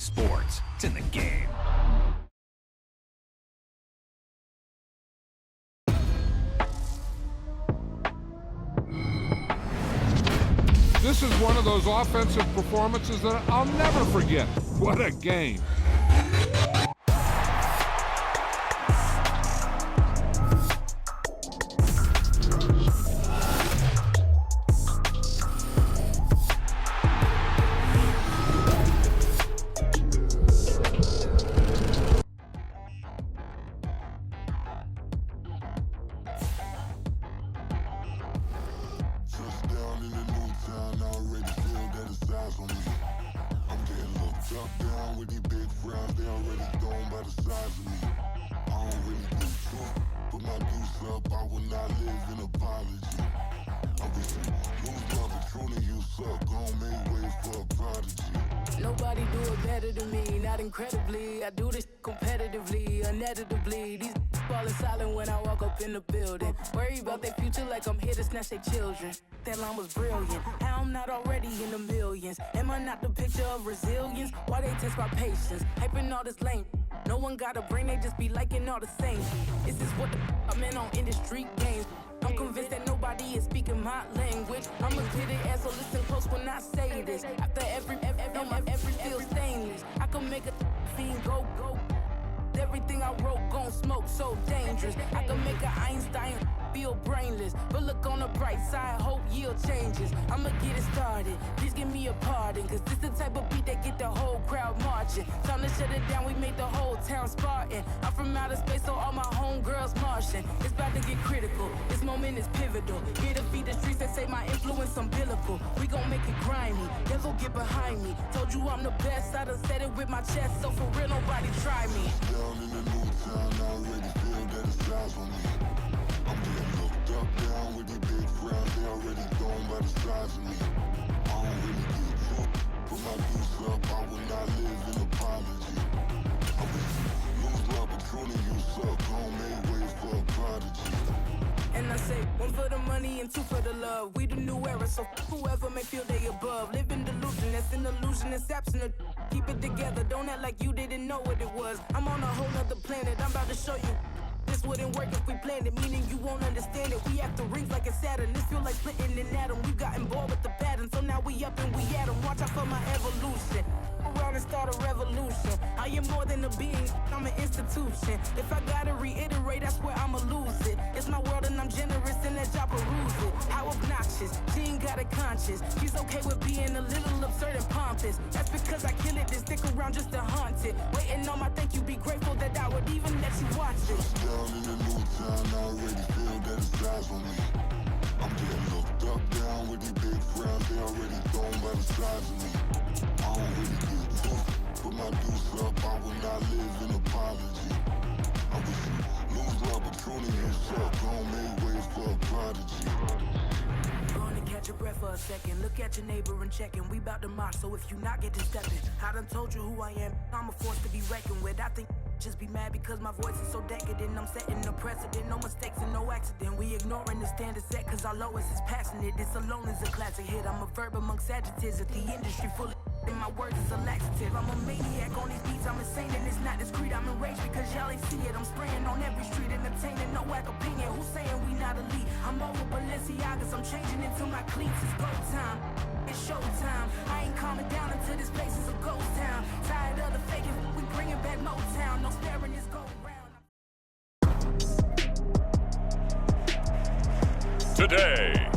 sports. It's in the game. This is one of those offensive performances that I'll never forget. What a game. Nobody do it better than me, not incredibly. I do this competitively, uneditably. These falling silent when I walk up in the building. Worry about their future like I'm here to snatch their children. That line was brilliant. How I'm not already in the millions. Am I not the picture of resilience? Why they test my patience? Hyping all this lame. No one got a brain, they just be liking all the same. Is this what the I'm in on industry games? I'm convinced that nobody is speaking my language. I'm a pitted ass, so listen close when I say this. After every feel stainless. I can make a fiend go. Everything I wrote gon' smoke, so dangerous. I can make a Einstein feel brainless. But look on the bright side, hope yield changes. I'ma get it started, please give me a pardon. Cause this the type of beat that get the whole crowd marching. Time to shut it down, we made the whole town Spartan. I'm from outer space, so all my homegirls Martian. It's about to get critical, this moment is pivotal. Here to feed the streets that say my influence umbilical. We gon' make it grimy, devil get behind me. Told you I'm the best, I done said it with my chest. So for real, nobody try me. Down in the new town, I already feel that it's eyes on me. I'm getting looked up, down with these big frowns, they already gone by the size of me. I don't really get to put my deuce up, I will not live in apology. I wish you lose love, but truly you suck, gon' make way for a prodigy. And I say, one for the money and two for the love. We the new era, so whoever may feel they above. Live in delusion, that's an illusion, that's absent. Keep it together, don't act like you didn't know what it was. I'm on a whole nother planet, I'm about to show you. This wouldn't work if we planned it, meaning you won't understand it. We have to rings like a Saturn, this feel like splitting an atom. We got involved with the pattern, so now we up and we at 'em. Watch out for my evolution. Around and start a revolution. I am more than a being, I'm an institution. If I gotta reiterate, I swear I'ma lose it. It's my world and I'm generous and that job peruse it. How obnoxious, she ain't got a conscience. She's okay with being a little absurd and pompous. That's because I kill it, then stick around just to haunt it. Waiting on my thank you, be grateful that I would even let you watch it. Down in the new town, I already feel that it's eyes on me. I'm getting looked up, down with these big frowns, they already gone by the size of me. I don't really get to put my deuce up, I will not live in apology. I wish you lose love, but truly you suck, gon' make way for a prodigy. Going to catch your breath for a second. Look at your neighbor and checking. We bout to march, so if you not get to stepping. I done told you who I am. I'm a force to be reckoned with. I think just be mad because my voice is so decadent. I'm setting a precedent, no mistakes and no accident. We ignoring the standard set cause our lowest is passionate. This alone is a classic hit. I'm a verb amongst adjectives. If the industry full of and my words is a laxative. I'm a maniac on these beats, I'm insane and it's not discreet. I'm enraged because y'all ain't see it. I'm spraying on every street, entertaining, no whack opinion. Who's saying we not elite? I'm over Balenciagas, I'm changing into my cleats. It's go time, it's showtime. I ain't calming down until this place is a ghost town. Tired of the faking, we bringing back Motown. No sparing this go round. Today,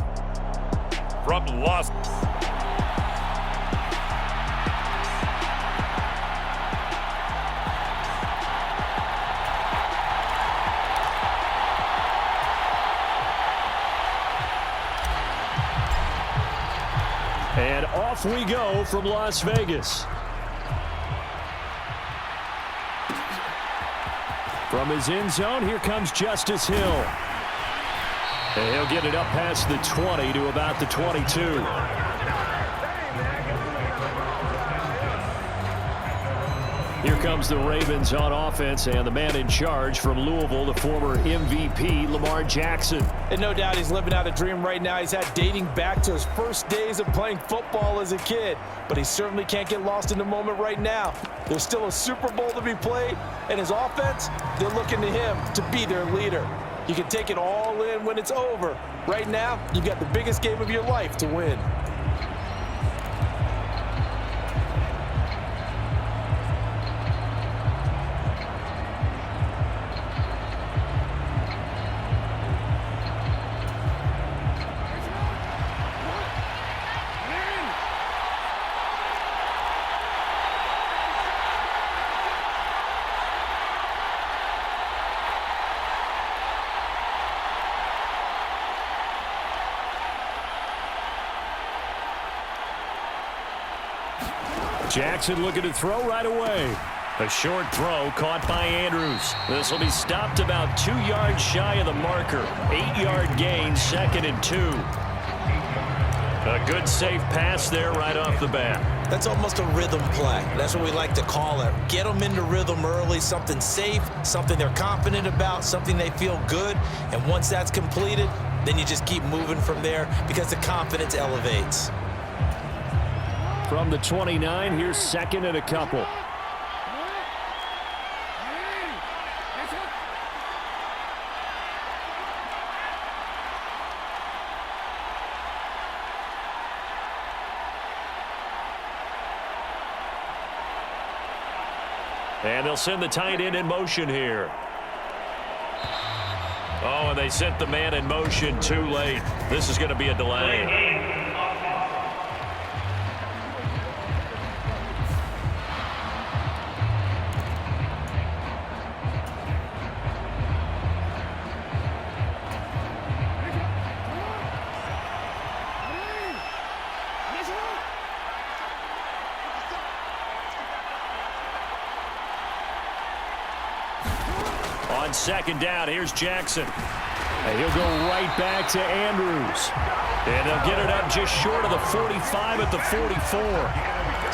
from Los And off we go from Las Vegas. From his end zone, here comes Justice Hill. And he'll get it up past the 20 to about the 22. Here comes the Ravens on offense, and the man in charge from Louisville, the former MVP, Lamar Jackson. And no doubt he's living out a dream right now. He's had dating back to his first days of playing football as a kid. But he certainly can't get lost in the moment right now. There's still a Super Bowl to be played, and his offense, they're looking to him to be their leader. You can take it all in when it's over. Right now, you've got the biggest game of your life to win. Jackson looking to throw right away. A short throw caught by Andrews. This will be stopped about 2 yards shy of the marker. 8-yard gain, 2nd and 2. A good safe pass there right off the bat. That's almost a rhythm play. That's what we like to call it. Get them into rhythm early, something safe, something they're confident about, something they feel good. And once that's completed, then you just keep moving from there because the confidence elevates. From the 29, here's 2nd and a couple. And they'll send the tight end in motion here. Oh, and they sent the man in motion too late. This is going to be a delay. On 2nd down, here's Jackson. And he'll go right back to Andrews. And they'll get it up just short of the 45 at the 44.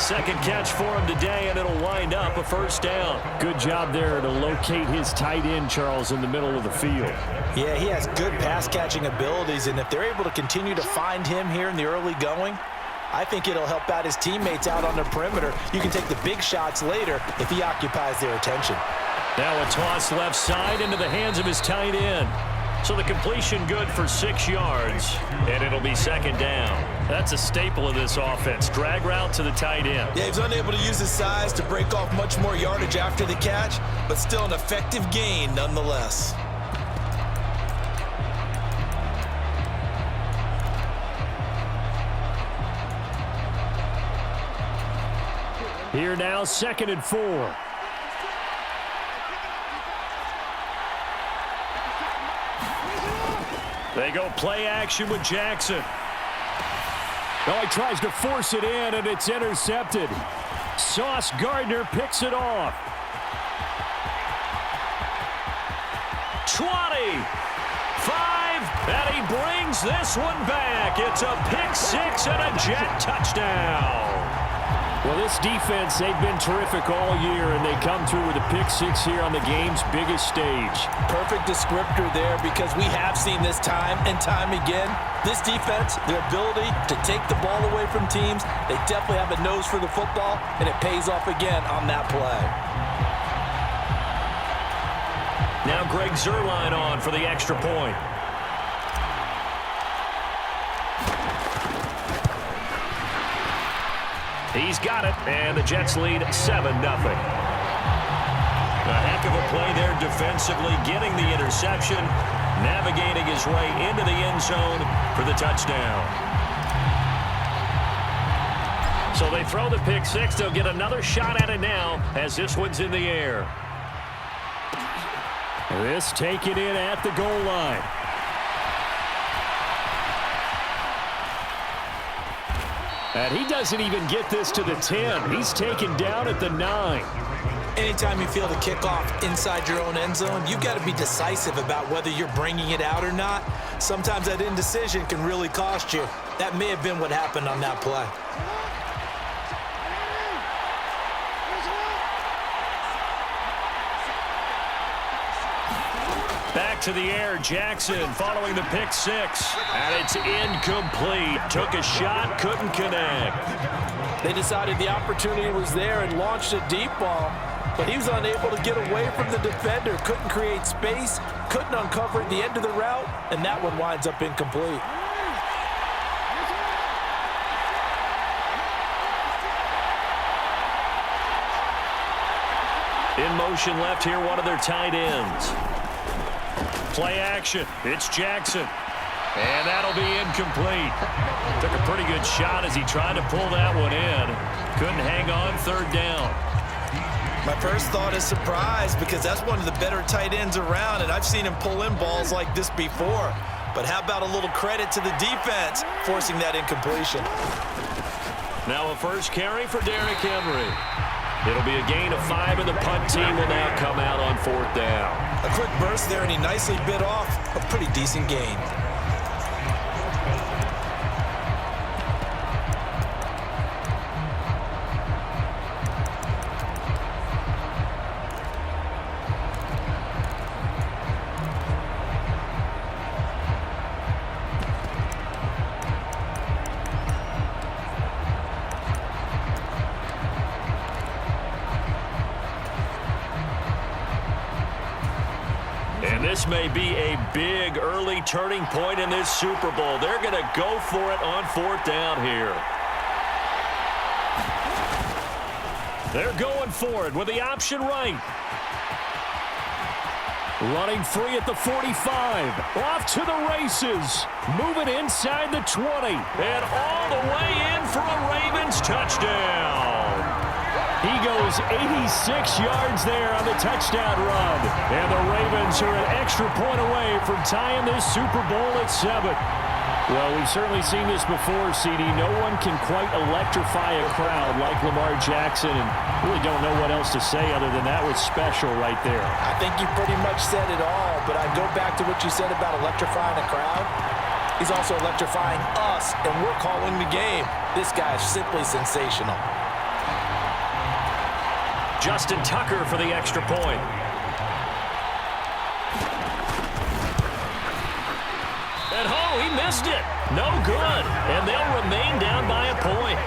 2nd catch for him today, and it'll wind up a 1st down. Good job there to locate his tight end, Charles, in the middle of the field. Yeah, he has good pass-catching abilities, and if they're able to continue to find him here in the early going, I think it'll help out his teammates out on the perimeter. You can take the big shots later if he occupies their attention. Now a toss left side into the hands of his tight end. So the completion good for 6 yards, and it'll be 2nd down. That's a staple of this offense. Drag route to the tight end. Yeah, he's unable to use his size to break off much more yardage after the catch, but still an effective gain nonetheless. Here now, 2nd and 4. They go play action with Jackson. Oh, he tries to force it in, and it's intercepted. Sauce Gardner picks it off. 20, 5, and he brings this one back. It's a pick 6 and a Jet touchdown. Well, this defense, they've been terrific all year, and they come through with a pick 6 here on the game's biggest stage. Perfect descriptor there, because we have seen this time and time again. This defense, their ability to take the ball away from teams, they definitely have a nose for the football, and it pays off again on that play. Now Greg Zuerlein on for the extra point. He's got it, and the Jets lead 7-0. A heck of a play there defensively, getting the interception, navigating his way into the end zone for the touchdown. So they throw the pick 6. They'll get another shot at it now as this one's in the air. This taken in at the goal line. And he doesn't even get this to the 10. He's taken down at the 9. Anytime you feel the kickoff inside your own end zone, you've got to be decisive about whether you're bringing it out or not. Sometimes that indecision can really cost you. That may have been what happened on that play. Back to the air, Jackson following the pick six. And it's incomplete. Took a shot, couldn't connect. They decided the opportunity was there and launched a deep ball, but he was unable to get away from the defender. Couldn't create space, couldn't uncover at the end of the route, and that one winds up incomplete. In motion left here, one of their tight ends. Play action. It's Jackson. And that'll be incomplete. Took a pretty good shot as he tried to pull that one in. Couldn't hang on, third down. My first thought is surprise, because that's one of the better tight ends around, and I've seen him pull in balls like this before. But how about a little credit to the defense forcing that incompletion? Now a first carry for Derrick Henry. It'll be a gain of 5, and the punt team will now come out on fourth down. A quick burst there, and he nicely bit off a pretty decent gain. This may be a big early turning point in this Super Bowl. They're going to go for it on fourth down here. They're going for it with the option right. Running free at the 45. Off to the races. Moving inside the 20. And all the way in for a Ravens touchdown. He goes 86 yards there on the touchdown run. And the Ravens are an extra point away from tying this Super Bowl at 7. Well, we've certainly seen this before, CD. No one can quite electrify a crowd like Lamar Jackson, and really don't know what else to say other than that was special right there. I think you pretty much said it all, but I go back to what you said about electrifying a crowd. He's also electrifying us, and we're calling the game. This guy is simply sensational. Justin Tucker for the extra point. And oh, he missed it. No good. And they'll remain down by a point.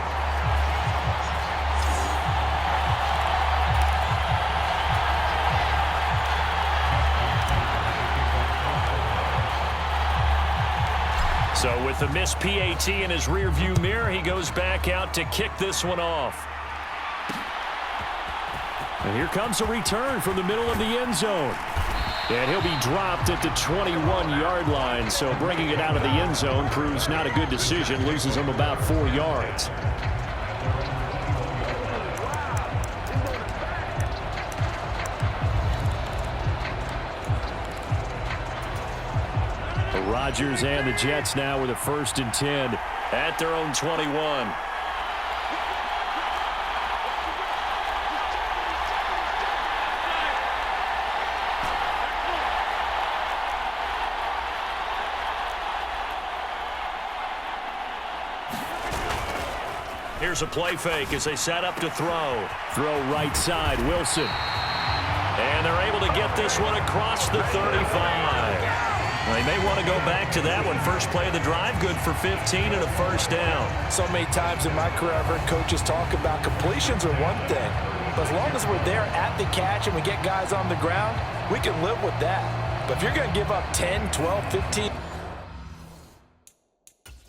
So with the missed PAT in his rearview mirror, he goes back out to kick this one off. And here comes a return from the middle of the end zone. And he'll be dropped at the 21-yard line. So bringing it out of the end zone proves not a good decision. Loses him about 4 yards. The Rodgers and the Jets now with a 1st and 10 at their own 21. Here's a play fake as they set up to throw. Throw right side, Wilson. And they're able to get this one across the 35. They may want to go back to that one. First play of the drive, good for 15 and a 1st down. So many times in my career, I've heard coaches talk about completions are one thing. But as long as we're there at the catch and we get guys on the ground, we can live with that. But if you're going to give up 10, 12, 15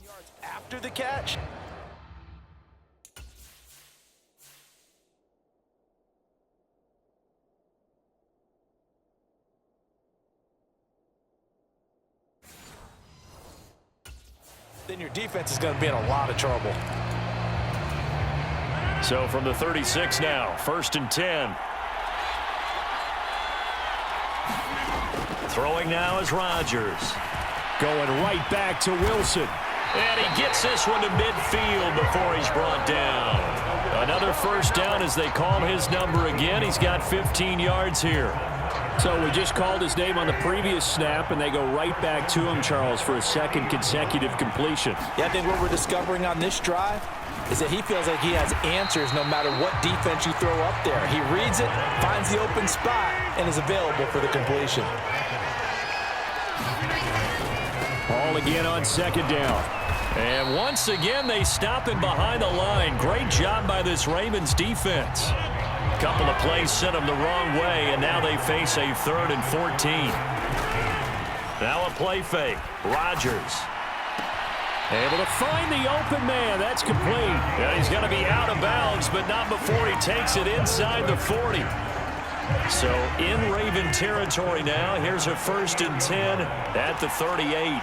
yards after the catch, then your defense is going to be in a lot of trouble. So from the 36 now, 1st and 10. Throwing now is Rodgers. Going right back to Wilson. And he gets this one to midfield before he's brought down. Another 1st down as they call his number again. He's got 15 yards here. So we just called his name on the previous snap, and they go right back to him, Charles, for a 2nd consecutive completion. Yeah, I think what we're discovering on this drive is that he feels like he has answers no matter what defense you throw up there. He reads it, finds the open spot, and is available for the completion. again on second down. And once again, they stop him behind the line. Great job by this Ravens defense. A couple of plays sent them the wrong way, and now they face a 3rd and 14. Now a play fake. Rodgers able to find the open man. That's complete. And he's going to be out of bounds, but not before he takes it inside the 40. So in Raven territory now. Here's a 1st and 10 at the 38.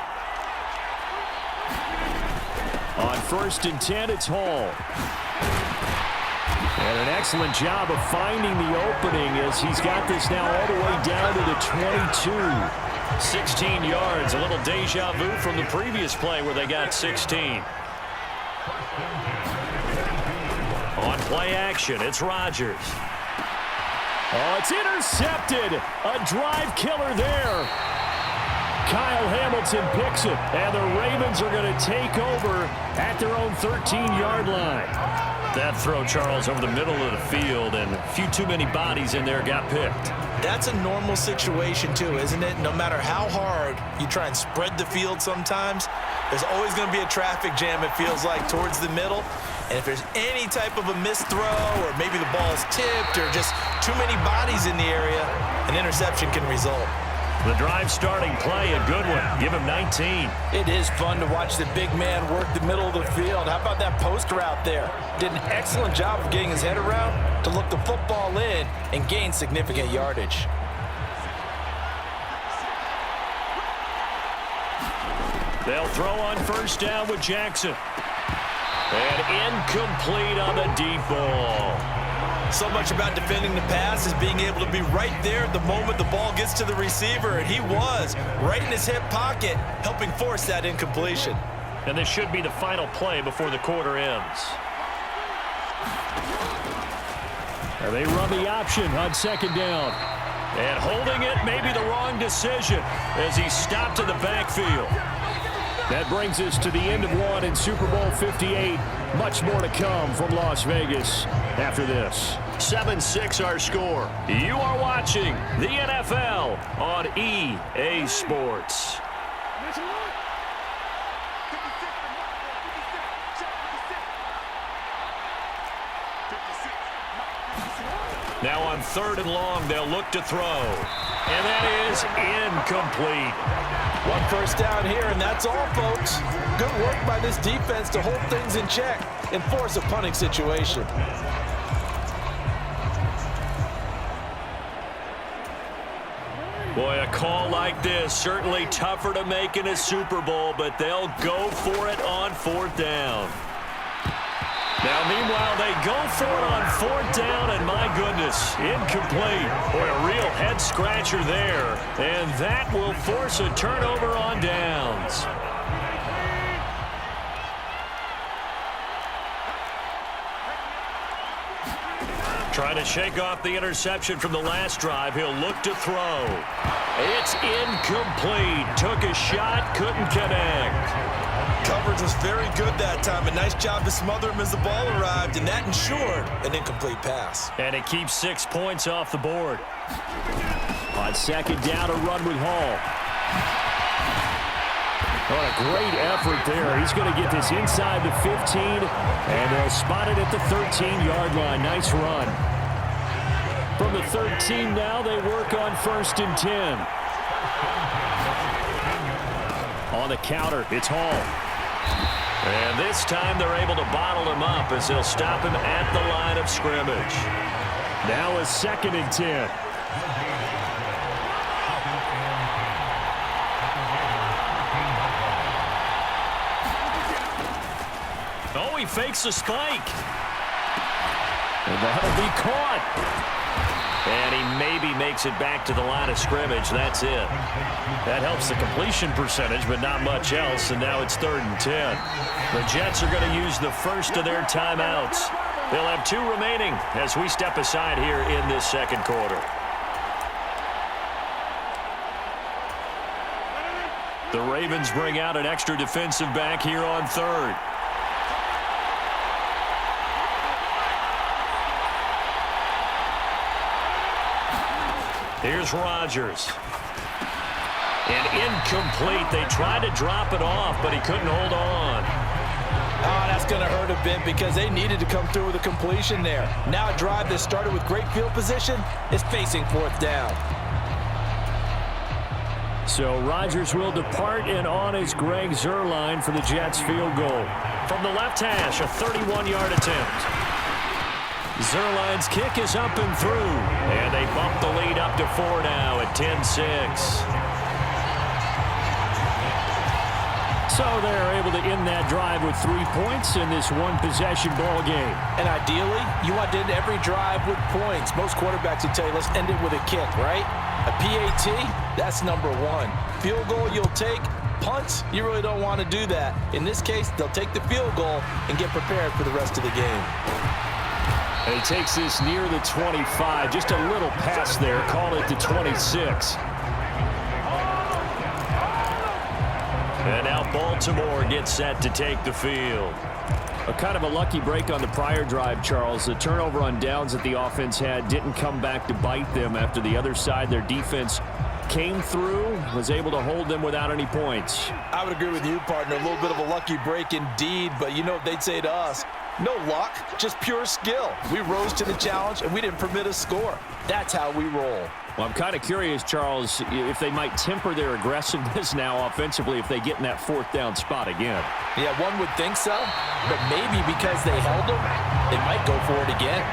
On 1st and 10, it's Hall. And an excellent job of finding the opening as he's got this now all the way down to the 22. 16 yards, a little deja vu from the previous play where they got 16. On play action, it's Rodgers. Oh, it's intercepted. A drive killer there. Kyle Hamilton picks it, and the Ravens are going to take over at their own 13-yard line. That throw, Charles, over the middle of the field, and a few too many bodies in there got picked. That's a normal situation, too, isn't it? No matter how hard you try and spread the field sometimes, there's always going to be a traffic jam, it feels like, towards the middle. And if there's any type of a missed throw or maybe the ball's tipped or just too many bodies in the area, an interception can result. The drive starting play, a good one. Give him 19. It is fun to watch the big man work the middle of the field. How about that post route there? Did an excellent job of getting his head around to look the football in and gain significant yardage. They'll throw on 1st down with Jackson. And incomplete on the deep ball. So much about defending the pass is being able to be right there at the moment the ball gets to the receiver, and he was right in his hip pocket, helping force that incompletion. And this should be the final play before the quarter ends. And they run the option on 2nd down. And holding it may be the wrong decision as he stopped in the backfield. That brings us to the end of one in Super Bowl 58. Much more to come from Las Vegas after this. 7-6 our score. You are watching the NFL on EA Sports. Now on 3rd and long, they'll look to throw. And that is incomplete. 1 first down here, and that's all, folks. Good work by this defense to hold things in check and force a punting situation. Boy, a call like this, certainly tougher to make in a Super Bowl, but they'll go for it on 4th down. Now, meanwhile, they go for it on 4th down, and my goodness, incomplete. Boy, a real head-scratcher there, and that will force a turnover on downs. Trying to shake off the interception from the last drive. He'll look to throw. It's incomplete. Took a shot, couldn't connect. Coverage was very good that time. A nice job to smother him as the ball arrived, and that ensured an incomplete pass. And it keeps 6 points off the board. On 2nd down, a run with Hall. What a great effort there. He's going to get this inside the 15, and they'll spot it at the 13-yard line. Nice run. From the 13 now, they work on 1st and 10. On the counter, it's Hall. And this time they're able to bottle him up as they'll stop him at the line of scrimmage. Now a 2nd and 10. Oh, he fakes a spike. And that'll be caught. And he maybe makes it back to the line of scrimmage. That's it. That helps the completion percentage, but not much else. And now it's 3rd and 10. The Jets are going to use the first of their timeouts. They'll have 2 remaining as we step aside here in this 2nd quarter. The Ravens bring out an extra defensive back here on 3rd. Here's Rodgers. And incomplete. They tried to drop it off, but he couldn't hold on. Oh, that's going to hurt a bit because they needed to come through with a completion there. Now a drive that started with great field position is facing 4th down. So Rodgers will depart, and on is Greg Zuerlein for the Jets field goal. From the left hash, a 31-yard attempt. Zuerlein's kick is up and through, and they bump the lead up to 4 now at 10-6. So they're able to end that drive with 3 points in this one-possession ball game. And ideally, you want to end every drive with points. Most quarterbacks would tell you, let's end it with a kick, right? A PAT, that's number 1. Field goal you'll take. Punts, you really don't want to do that. In this case, they'll take the field goal and get prepared for the rest of the game. And he takes this near the 25, just a little pass there, call it the 26. And now Baltimore gets set to take the field. A kind of a lucky break on the prior drive, Charles. The turnover on downs that the offense had didn't come back to bite them after the other side. Their defense came through, was able to hold them without any points. I would agree with you, partner. A little bit of a lucky break indeed, but you know what they'd say to us? No luck, just pure skill. We rose to the challenge, and we didn't permit a score. That's how we roll. Well, I'm kind of curious, Charles, if they might temper their aggressiveness now offensively if they get in that 4th down spot again. Yeah, one would think so, but maybe because they held them, they might go for it again.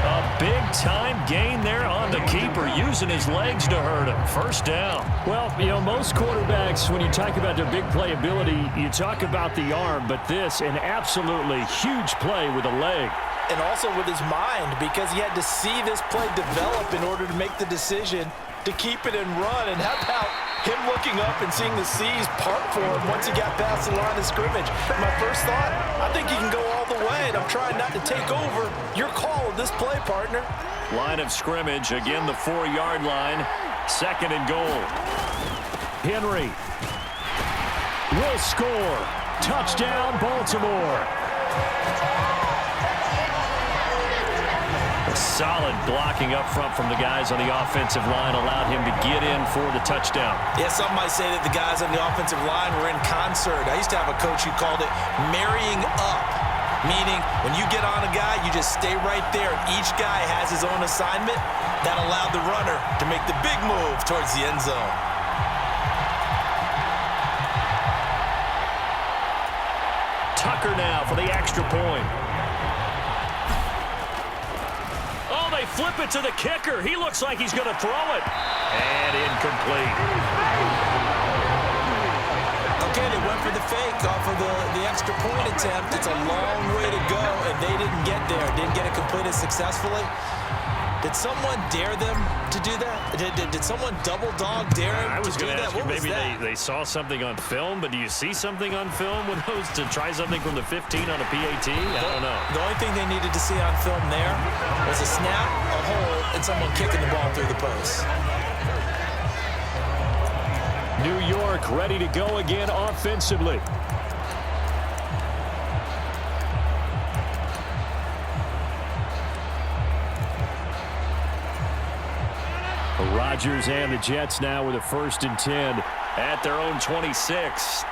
A big-time gain there on the keeper, using his legs to hurt him. 1st down. Well, you know, most quarterbacks, when you talk about their big playability, you talk about the arm, but this, an absolutely huge play with a leg. And also with his mind, because he had to see this play develop in order to make the decision to keep it and run. And how about him looking up and seeing the seas part for him once he got past the line of scrimmage? My first thought, I think he can go all the way, and I'm trying not to take over. Your call of this play, partner. Line of scrimmage, again the 4-yard line, 2nd and goal. Henry will score. Touchdown, Baltimore. Solid blocking up front from the guys on the offensive line allowed him to get in for the touchdown. Yeah, some might say that the guys on the offensive line were in concert. I used to have a coach who called it marrying up, meaning when you get on a guy, you just stay right there. Each guy has his own assignment. That allowed the runner to make the big move towards the end zone. Tucker now for the extra point. Flip it to the kicker. He looks like he's going to throw it. And incomplete. Okay, they went for the fake off of the extra point attempt. It's a long way to go, and they didn't get there. Didn't get it completed successfully. Did someone dare them to do that? Did someone double dog dare him to do that? I was going to ask you, maybe they saw something on film, but do you see something on film with those to try something from the 15 on a PAT? I don't know. The only thing they needed to see on film there was a snap, a hole, and someone kicking the ball through the post. New York ready to go again offensively. Rodgers and the Jets now with a 1st and 10 at their own 26.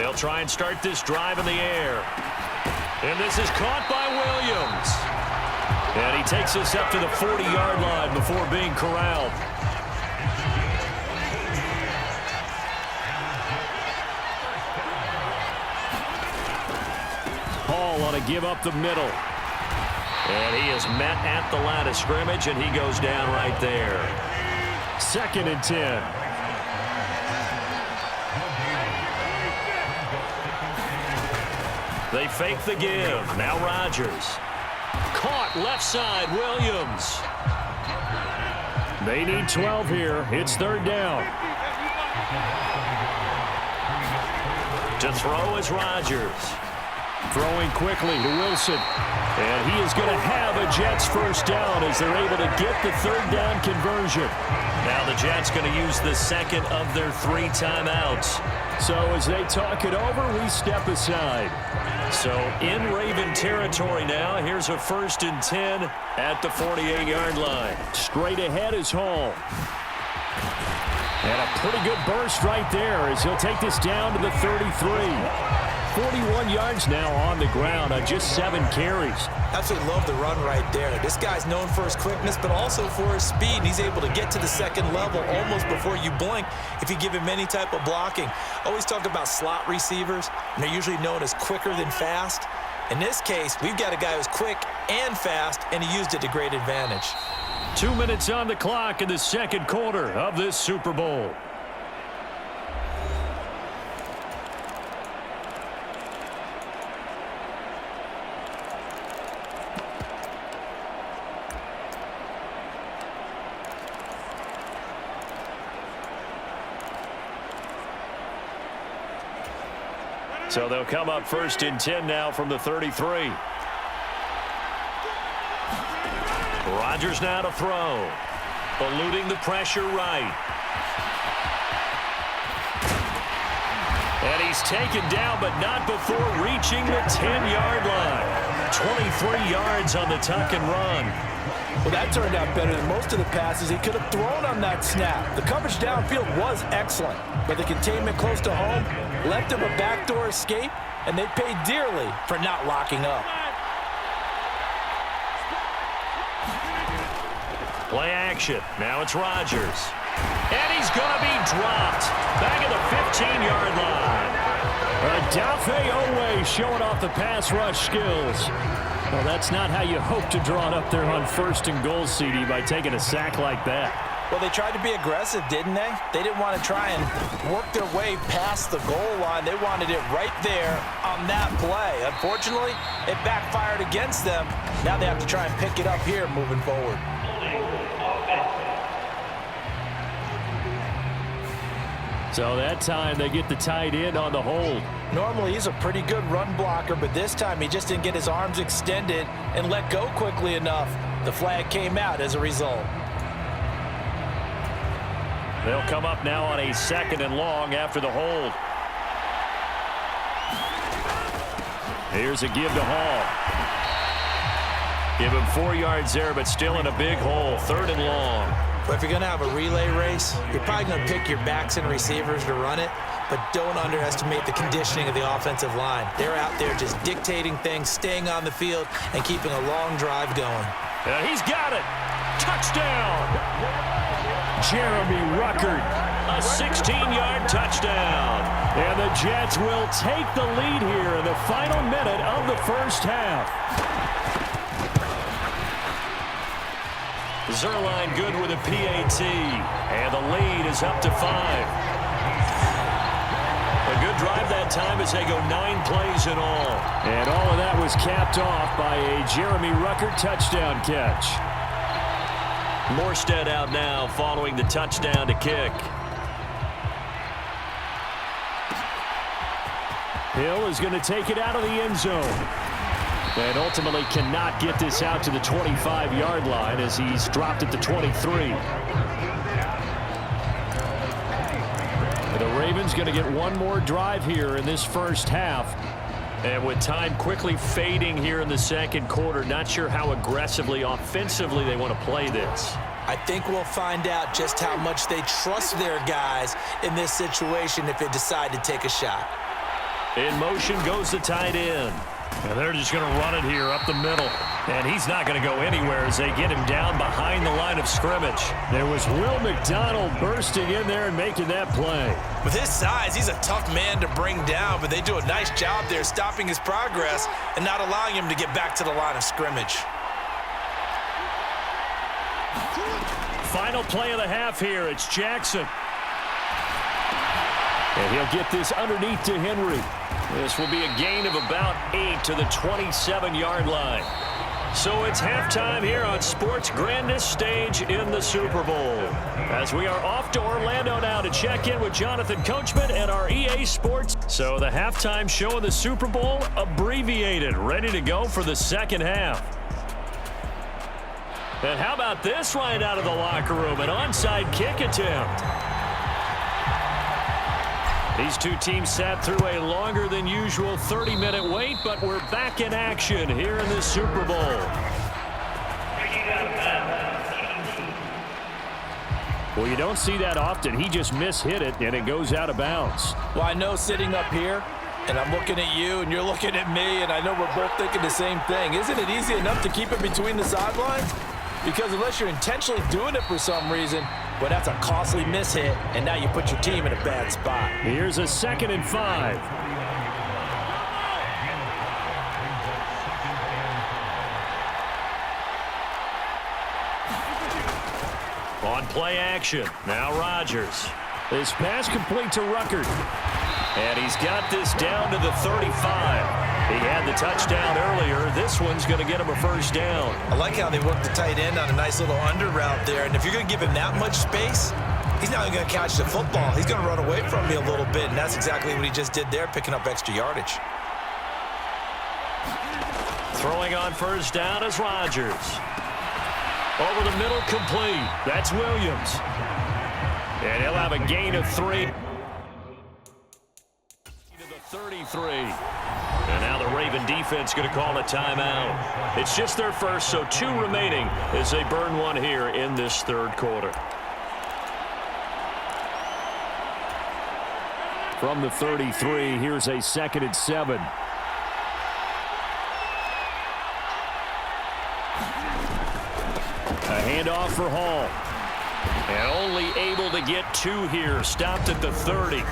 They'll try and start this drive in the air. And this is caught by Williams. And he takes us up to the 40-yard line before being corralled. Hall on a give up the middle. And he is met at the line of scrimmage, and he goes down right there. 2nd and 10. They fake the give. Now Rodgers. Caught left side, Williams. They need 12 here. It's 3rd down. To throw is Rodgers. Throwing quickly to Wilson. And he is going to have a Jets 1st down as they're able to get the 3rd down conversion. Now the Jets going to use the 2nd of their 3 timeouts. So as they talk it over, we step aside. So in Raven territory now, here's a 1st and 10 at the 48-yard line. Straight ahead is Hall. And a pretty good burst right there as he'll take this down to the 33. 41 yards now on the ground on just 7 carries. Absolutely love the run right there. This guy's known for his quickness, but also for his speed. And he's able to get to the 2nd level almost before you blink if you give him any type of blocking. Always talk about slot receivers, and they're usually known as quicker than fast. In this case, we've got a guy who's quick and fast, and he used it to great advantage. 2 minutes on the clock in the 2nd quarter of this Super Bowl. So they'll come up 1st and 10 now from the 33. Rodgers now to throw. Eluding the pressure right. And he's taken down, but not before reaching the 10-yard line. 23 yards on the tuck and run. Well, that turned out better than most of the passes he could have thrown on that snap. The coverage downfield was excellent, but the containment close to home left him a backdoor escape, and they paid dearly for not locking up. Play action. Now it's Rodgers. And he's going to be dropped. Back at the 15-yard line. Odafe Oweh showing off the pass rush skills. Well, that's not how you hope to draw it up there on 1st and goal, CD, by taking a sack like that. Well, they tried to be aggressive, didn't they? They didn't want to try and work their way past the goal line. They wanted it right there on that play. Unfortunately, it backfired against them. Now they have to try and pick it up here moving forward. So that time they get the tight end on the hold. Normally he's a pretty good run blocker, but this time he just didn't get his arms extended and let go quickly enough. The flag came out as a result. They'll come up now on a 2nd and long after the hold. Here's a give to Hall. Give him 4 yards there, but still in a big hole. 3rd and long. But if you're going to have a relay race, you're probably going to pick your backs and receivers to run it, but don't underestimate the conditioning of the offensive line. They're out there just dictating things, staying on the field, and keeping a long drive going. He's got it. Touchdown. Jeremy Ruckert, a 16-yard touchdown. And the Jets will take the lead here in the final minute of the 1st half. Zerline good with a PAT, and the lead is up to 5. A good drive that time as they go 9 plays in all. And all of that was capped off by a Jeremy Ruckert touchdown catch. Morstead out now following the touchdown to kick. Hill is going to take it out of the end zone. And ultimately cannot get this out to the 25-yard line as he's dropped at the 23. The Ravens going to get one more drive here in this 1st half. And with time quickly fading here in the 2nd quarter, not sure how aggressively, offensively they want to play this. I think we'll find out just how much they trust their guys in this situation if they decide to take a shot. In motion goes the tight end. And they're just going to run it here up the middle. And he's not going to go anywhere as they get him down behind the line of scrimmage. There was Will McDonald bursting in there and making that play. With his size, he's a tough man to bring down, but they do a nice job there stopping his progress and not allowing him to get back to the line of scrimmage. Final play of the half here. It's Jackson. And he'll get this underneath to Henry. This will be a gain of about 8 to the 27-yard line. So it's halftime here on sports' grandest stage in the Super Bowl. As we are off to Orlando now to check in with Jonathan Coachman and our EA Sports. So the halftime show of the Super Bowl abbreviated, ready to go for the second half. And how about this right out of the locker room? An onside kick attempt. These two teams sat through a longer than usual 30-minute wait, but we're back in action here in the Super Bowl. Well, you don't see that often. He just mishit it, and it goes out of bounds. Well, I know sitting up here, and I'm looking at you, and you're looking at me, and I know we're both thinking the same thing. Isn't it easy enough to keep it between the sidelines? Because unless you're intentionally doing it for some reason, well, that's a costly mishit, and now you put your team in a bad spot. Here's a 2nd and 5. On play action, now Rodgers. This pass complete to Ruckert. And he's got this down to the 35. He had the touchdown earlier. This one's going to get him a first down. I like how they work the tight end on a nice little under route there. And if you're going to give him that much space, he's not going to catch the football. He's going to run away from me a little bit. And that's exactly what he just did there, picking up extra yardage. Throwing on first down is Rodgers. Over the middle, complete. That's Williams. And he'll have a gain of 3. To the 33. And now the Raven defense going to call a timeout. It's just their first, so 2 remaining as they burn one here in this third quarter. From the 33, here's a 2nd and 7. A handoff for Hall. And only able to get 2 here. Stopped at the 30.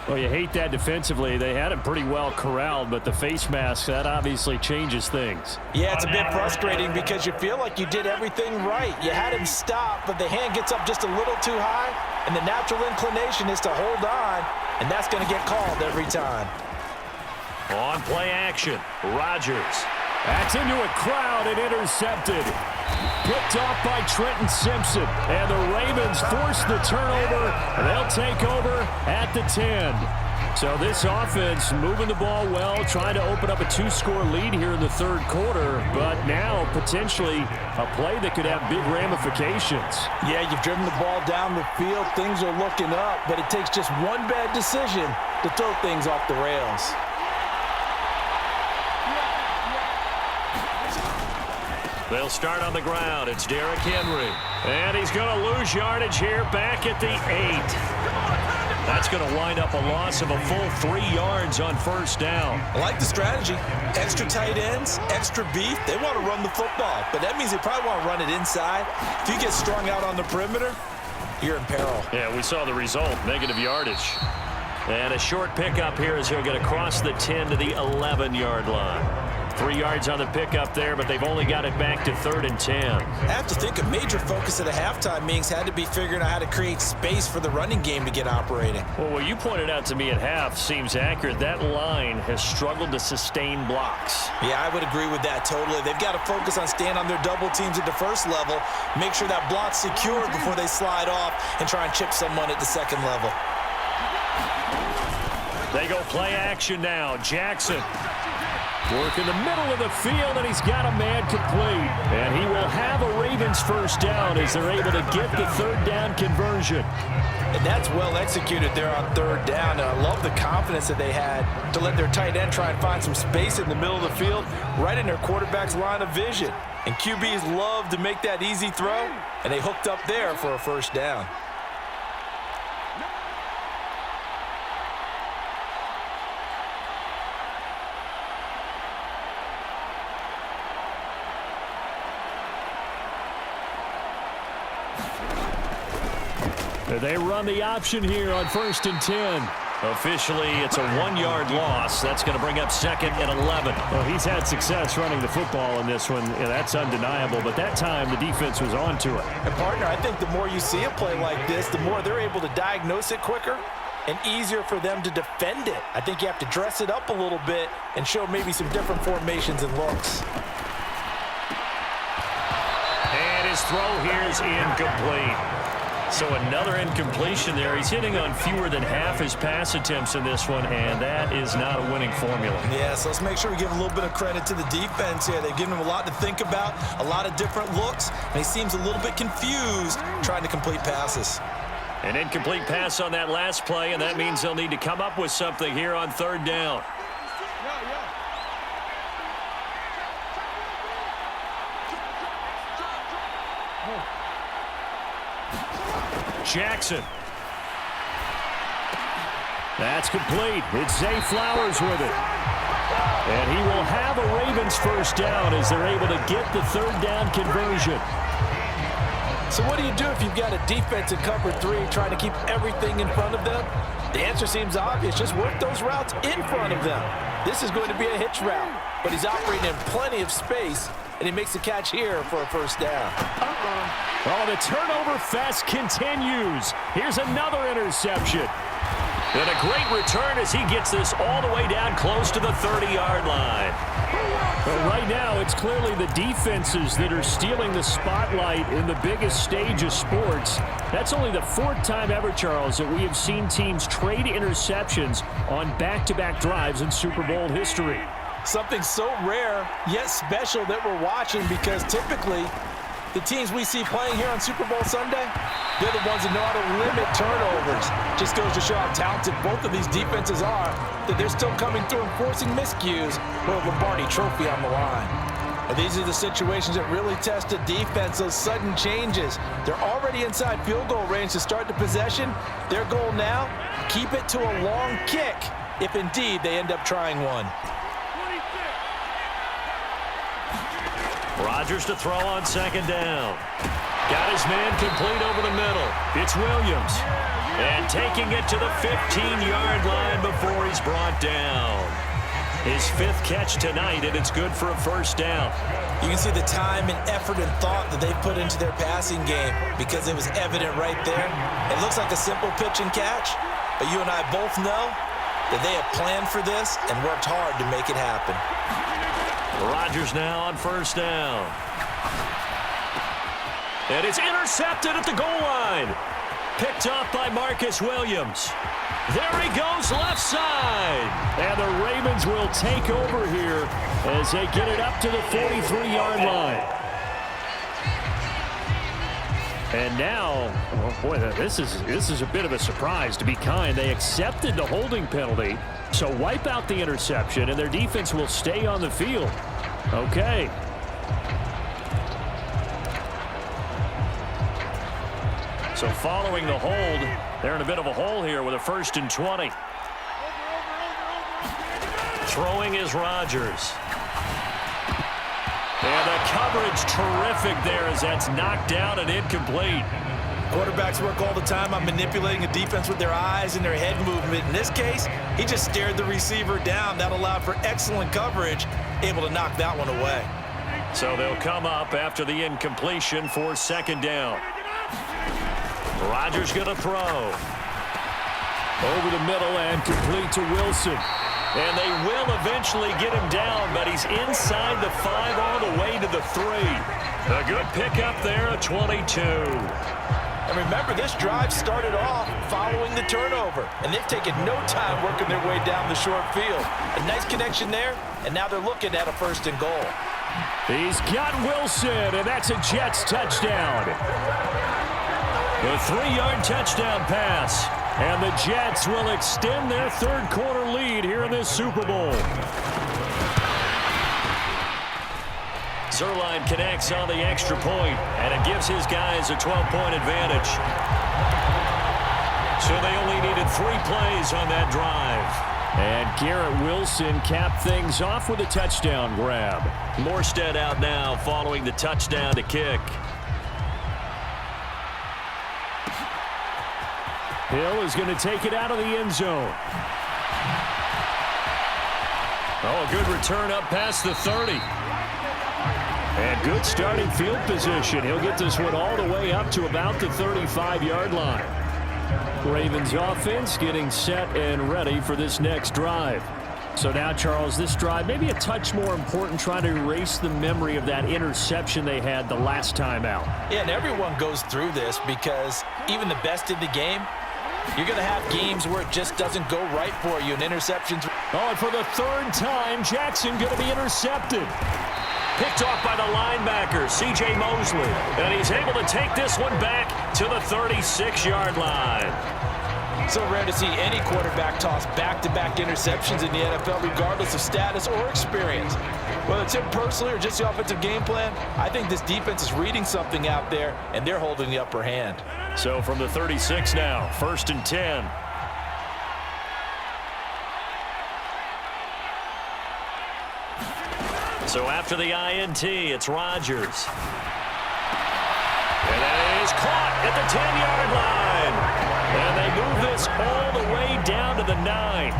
Well, you hate that defensively. They had him pretty well corralled, but the face mask, that obviously changes things. Yeah, it's a bit frustrating because you feel like you did everything right. You had him stop, but the hand gets up just a little too high, and the natural inclination is to hold on, and that's going to get called every time. On play action, Rodgers. That's into a crowd and intercepted. Picked off by Trenton Simpson. And the Ravens force the turnover. They'll take over at the 10. So this offense moving the ball well, trying to open up a 2-score lead here in the third quarter. But now potentially a play that could have big ramifications. Yeah, you've driven the ball down the field. Things are looking up, but it takes just one bad decision to throw things off the rails. They'll start on the ground. It's Derrick Henry. And he's going to lose yardage here back at the 8. That's going to wind up a loss of a full 3 yards on first down. I like the strategy. Extra tight ends, extra beef. They want to run the football, but that means they probably want to run it inside. If you get strung out on the perimeter, you're in peril. Yeah, we saw the result, negative yardage. And a short pickup here as he'll get across the 10 to the 11-yard line. 3 yards on the pickup there, but they've only got it back to 3rd and 10. I have to think a major focus at the halftime meetings had to be figuring out how to create space for the running game to get operating. Well, what you pointed out to me at half seems accurate. That line has struggled to sustain blocks. Yeah, I would agree with that totally. They've got to focus on staying on their double teams at the first level, make sure that block's secure before they slide off and try and chip someone at the second level. They go play action now. Jackson. Work in the middle of the field, and he's got a man complete. And he will have a Ravens first down as they're able to get the 3rd down conversion. And that's well executed there on 3rd down. And I love the confidence that they had to let their tight end try and find some space in the middle of the field, right in their quarterback's line of vision. And QBs love to make that easy throw, and they hooked up there for a first down. They run the option here on 1st and 10. Officially, it's a 1-yard loss. That's going to bring up 2nd and 11. Well, he's had success running the football in this one. Yeah, that's undeniable. But that time, the defense was on to it. And, partner, I think the more you see a play like this, the more they're able to diagnose it quicker and easier for them to defend it. I think you have to dress it up a little bit and show maybe some different formations and looks. And his throw here is incomplete. So another incompletion there. He's hitting on fewer than half his pass attempts in this one, and that is not a winning formula. Yeah, so let's make sure we give a little bit of credit to the defense here. They've given him a lot to think about, a lot of different looks, and he seems a little bit confused trying to complete passes. An incomplete pass on that last play, and that means they'll need to come up with something here on 3rd down. Jackson. That's complete. It's Zay Flowers with it. And he will have a Ravens first down as they're able to get the 3rd down conversion. So what do you do if you've got a defense in cover 3 trying to keep everything in front of them? The answer seems obvious. Just work those routes in front of them. This is going to be a hitch route, but he's operating in plenty of space, and he makes the catch here for a first down. Oh, the turnover fest continues. Here's another interception. And a great return as he gets this all the way down close to the 30-yard line. But right now, it's clearly the defenses that are stealing the spotlight in the biggest stage of sports. That's only the 4th time ever, Charles, that we have seen teams trade interceptions on back-to-back drives in Super Bowl history. Something so rare, yet special that we're watching, because typically the teams we see playing here on Super Bowl Sunday, they're the ones that know how to limit turnovers. Just goes to show how talented both of these defenses are, that they're still coming through and forcing miscues with a Lombardi trophy on the line. And these are the situations that really test a defense, those sudden changes. They're already inside field goal range to start the possession. Their goal now, keep it to a long kick, if indeed they end up trying one. Rodgers to throw on 2nd down. Got his man complete over the middle. It's Williams. And taking it to the 15-yard line before he's brought down. His 5th catch tonight, and it's good for a first down. You can see the time and effort and thought that they put into their passing game, because it was evident right there. It looks like a simple pitch and catch, but you and I both know that they have planned for this and worked hard to make it happen. Rodgers now on 1st down. And it's intercepted at the goal line. Picked off by Marcus Williams. There he goes, left side. And the Ravens will take over here as they get it up to the 43-yard line. And now, oh boy, this is a bit of a surprise, to be kind. They accepted the holding penalty, so wipe out the interception, and their defense will stay on the field. Okay. So following the hold, they're in a bit of a hole here with a 1st and 20. Throwing is Rodgers. And the coverage terrific there as that's knocked down and incomplete. Quarterbacks work all the time on manipulating a defense with their eyes and their head movement. In this case, he just stared the receiver down. That allowed for excellent coverage, able to knock that one away. So they'll come up after the incompletion for 2nd down. Rodgers going to throw. Over the middle and complete to Wilson. And they will eventually get him down, but he's inside the 5 all the way to the 3. A good pickup there at 22. And remember, this drive started off following the turnover, and they've taken no time working their way down the short field. A nice connection there, and now they're looking at a 1st and goal. He's got Wilson, and that's a Jets touchdown. A 3-yard touchdown pass. And the Jets will extend their 3rd quarter lead here in this Super Bowl. Zerline connects on the extra point, and it gives his guys a 12-point advantage. So they only needed 3 plays on that drive. And Garrett Wilson capped things off with a touchdown grab. Morstead out now following the touchdown to kick. Hill is going to take it out of the end zone. Oh, a good return up past the 30. And good starting field position. He'll get this one all the way up to about the 35-yard line. Ravens offense getting set and ready for this next drive. So now, Charles, this drive maybe a touch more important, trying to erase the memory of that interception they had the last time out. Yeah, and everyone goes through this because even the best in the game, you're going to have games where it just doesn't go right for you, and interceptions. Oh, and for the 3rd time, Jackson going to be intercepted. Picked off by the linebacker, C.J. Mosley. And he's able to take this one back to the 36-yard line. So rare to see any quarterback toss back-to-back interceptions in the NFL, regardless of status or experience. Whether it's him personally or just the offensive game plan, I think this defense is reading something out there, and they're holding the upper hand. So from the 36 now, 1st and 10. So after the INT, it's Rodgers. And that is caught at the 10-yard line. And they move this all the way down to the 9.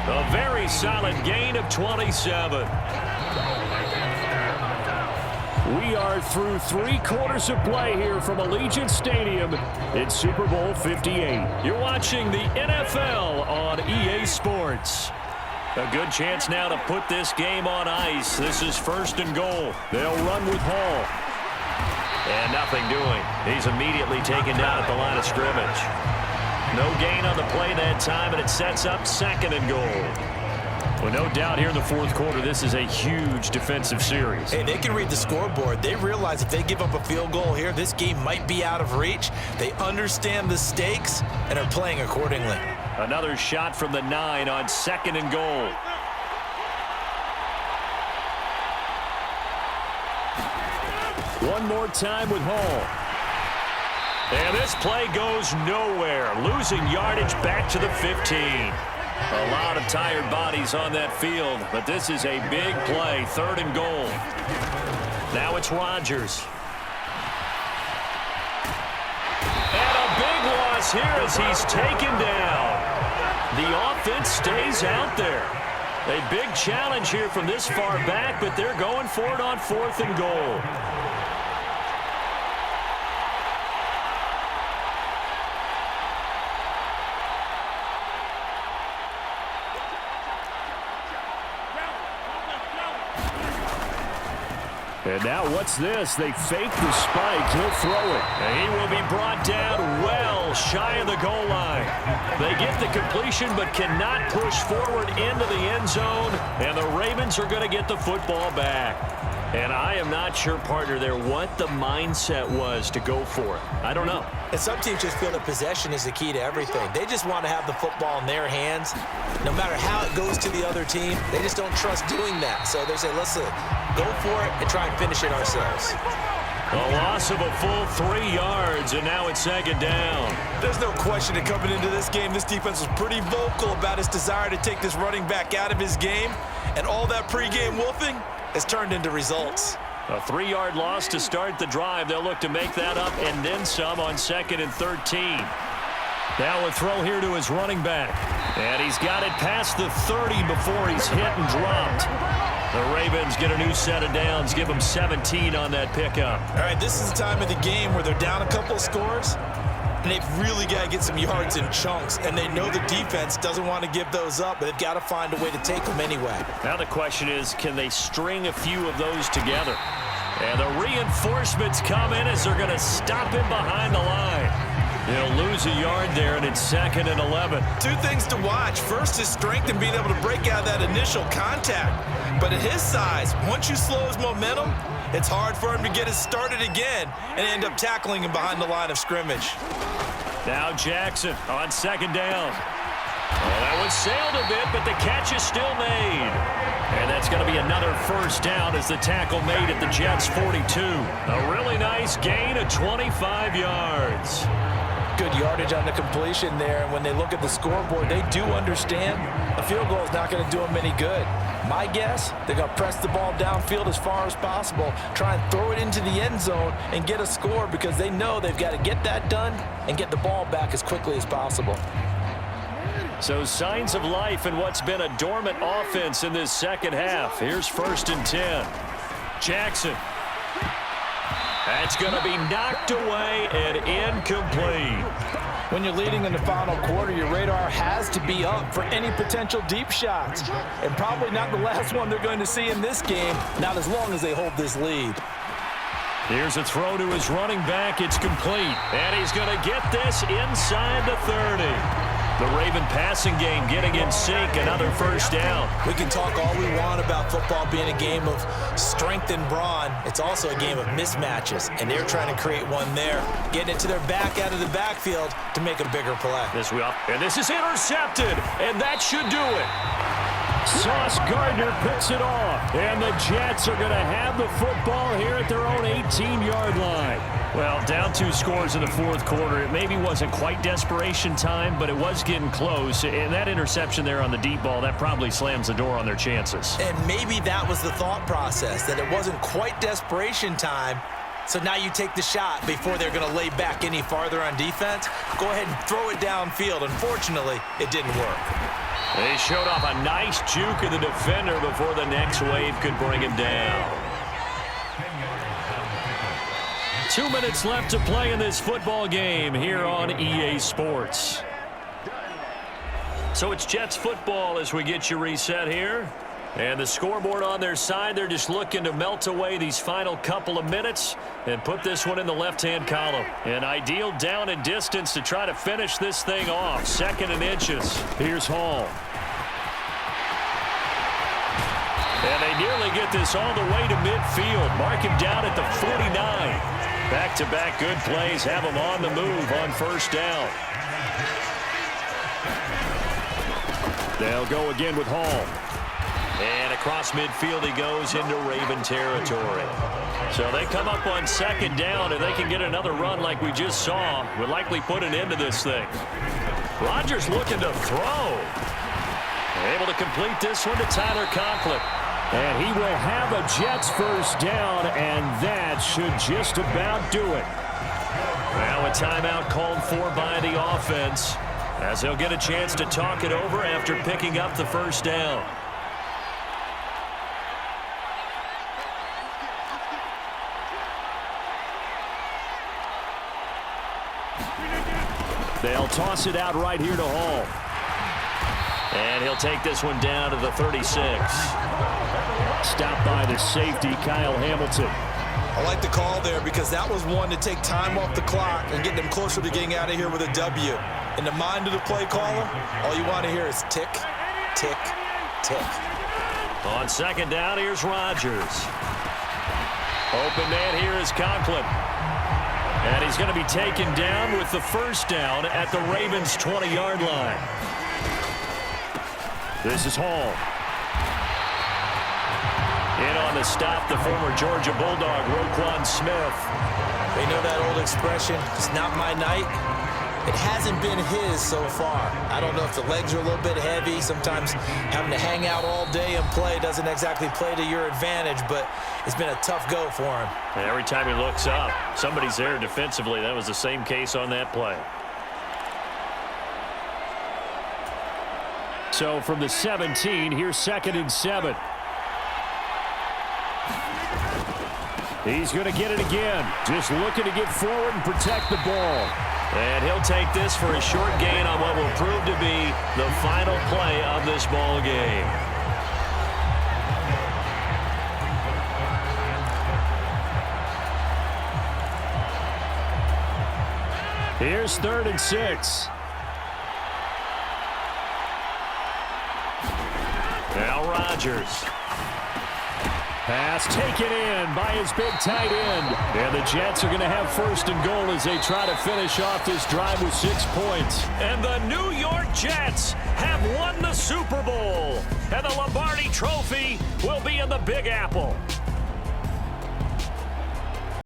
A very solid gain of 27. We are through 3 quarters of play here from Allegiant Stadium in Super Bowl 58. You're watching the NFL on EA Sports. A good chance now to put this game on ice. This is 1st and goal. They'll run with Hall. And nothing doing. He's immediately taken down at the line of scrimmage. No gain on the play that time, and it sets up 2nd and goal. Well, no doubt here in the 4th quarter, this is a huge defensive series. Hey, they can read the scoreboard. They realize if they give up a field goal here, this game might be out of reach. They understand the stakes and are playing accordingly. Another shot from the 9 on 2nd and goal. One more time with Hall. And this play goes nowhere. Losing yardage back to the 15. A lot of tired bodies on that field, but this is a big play. 3rd and goal. Now it's Rodgers. And a big loss here as he's taken down. The offense stays out there. A big challenge here from this far back, but they're going for it on 4th and goal. And now what's this? They fake the spike. He'll throw it. And he will be brought down well shy of the goal line. They get the completion but cannot push forward into the end zone. And the Ravens are going to get the football back. And I am not sure, partner, there what the mindset was to go for it. I don't know. And some teams just feel that possession is the key to everything. They just want to have the football in their hands. No matter how it goes to the other team, they just don't trust doing that. So they say, listen, go for it and try and finish it ourselves. A loss of a full 3 yards, and now it's 2nd down. There's no question that coming into this game, this defense was pretty vocal about its desire to take this running back out of his game. And all that pregame wolfing has turned into results. A 3-yard loss to start the drive. They'll look to make that up and then some on 2nd and 13. Now a throw here to his running back. And he's got it past the 30 before he's hit and dropped. The Ravens get a new set of downs, give them 17 on that pickup. All right, this is the time of the game where they're down a couple of scores, and they've really got to get some yards in chunks, and they know the defense doesn't want to give those up, but they've got to find a way to take them anyway. Now the question is, can they string a few of those together? And the reinforcements come in as they're going to stop him behind the line. He'll lose a yard there, and it's 2nd and 11. 2 things to watch. First, his strength and being able to break out that initial contact. But at his size, once you slow his momentum, it's hard for him to get it started again and end up tackling him behind the line of scrimmage. Now Jackson on 2nd down. Oh, that Oh, it sailed a bit, but the catch is still made. And that's going to be another first down as the tackle made at the Jets' 42. A really nice gain of 25 yards. Good yardage on the completion there, and when they look at the scoreboard, they do understand a field goal is not going to do them any good. My guess, they're going to press the ball downfield as far as possible, try and throw it into the end zone and get a score because they know they've got to get that done and get the ball back as quickly as possible. So signs of life in what's been a dormant offense in this second half. Here's 1st and 10. Jackson. That's going to be knocked away and incomplete. When you're leading in the final quarter, your radar has to be up for any potential deep shots. And probably not the last one they're going to see in this game, not as long as they hold this lead. Here's a throw to his running back. It's complete. And he's going to get this inside the 30. The Raven passing game getting in sync, another first down. We can talk all we want about football being a game of strength and brawn. It's also a game of mismatches, and they're trying to create one there, getting it to their back out of the backfield to make a bigger play. And this is intercepted, and that should do it. Sauce Gardner picks it off, and the Jets are going to have the football here at their own 18-yard line. Well, down 2 scores in the fourth quarter. It maybe wasn't quite desperation time, but it was getting close. And that interception there on the deep ball, that probably slams the door on their chances. And maybe that was the thought process, that it wasn't quite desperation time. So now you take the shot before they're going to lay back any farther on defense. Go ahead and throw it downfield. Unfortunately, it didn't work. They showed off a nice juke of the defender before the next wave could bring him down. 2 minutes left to play in this football game here on EA Sports. So it's Jets football as we get you reset here. And the scoreboard on their side, they're just looking to melt away these final couple of minutes and put this one in the left-hand column. An ideal down and distance to try to finish this thing off. 2nd and inches. Here's Hall. And they nearly get this all the way to midfield. Mark him down at the 49. Back-to-back good plays have him on the move on first down. They'll go again with Hall. And across midfield he goes into Raven territory. So they come up on 2nd down, and they can get another run like we just saw. Would likely put an end to this thing. Rodgers looking to throw. Able to complete this one to Tyler Conklin. And he will have a Jets first down, and that should just about do it. Now a timeout called for by the offense, as they'll get a chance to talk it over after picking up the first down. They'll toss it out right here to Hall. And he'll take this one down to the 36. Stopped by the safety, Kyle Hamilton. I like the call there because that was one to take time off the clock and get them closer to getting out of here with a W. In the mind of the play caller, all you want to hear is tick, tick, tick. On 2nd down, here's Rodgers. Open man here is Conklin. And he's going to be taken down with the first down at the Ravens' 20-yard line. This is Hall. In on the stop, the former Georgia Bulldog, Roquan Smith. They know that old expression, it's not my night. It hasn't been his so far. I don't know if the legs are a little bit heavy. Sometimes having to hang out all day and play doesn't exactly play to your advantage, but it's been a tough go for him. And every time he looks up, somebody's there defensively. That was the same case on that play. So from the 17, here's 2nd and 7. He's going to get it again. Just looking to get forward and protect the ball. And he'll take this for a short gain on what will prove to be the final play of this ball game. Here's 3rd and 6. Now Rodgers. Pass taken in by his big tight end. And the Jets are going to have first and goal as they try to finish off this drive with 6 points. And the New York Jets have won the Super Bowl. And the Lombardi Trophy will be in the Big Apple.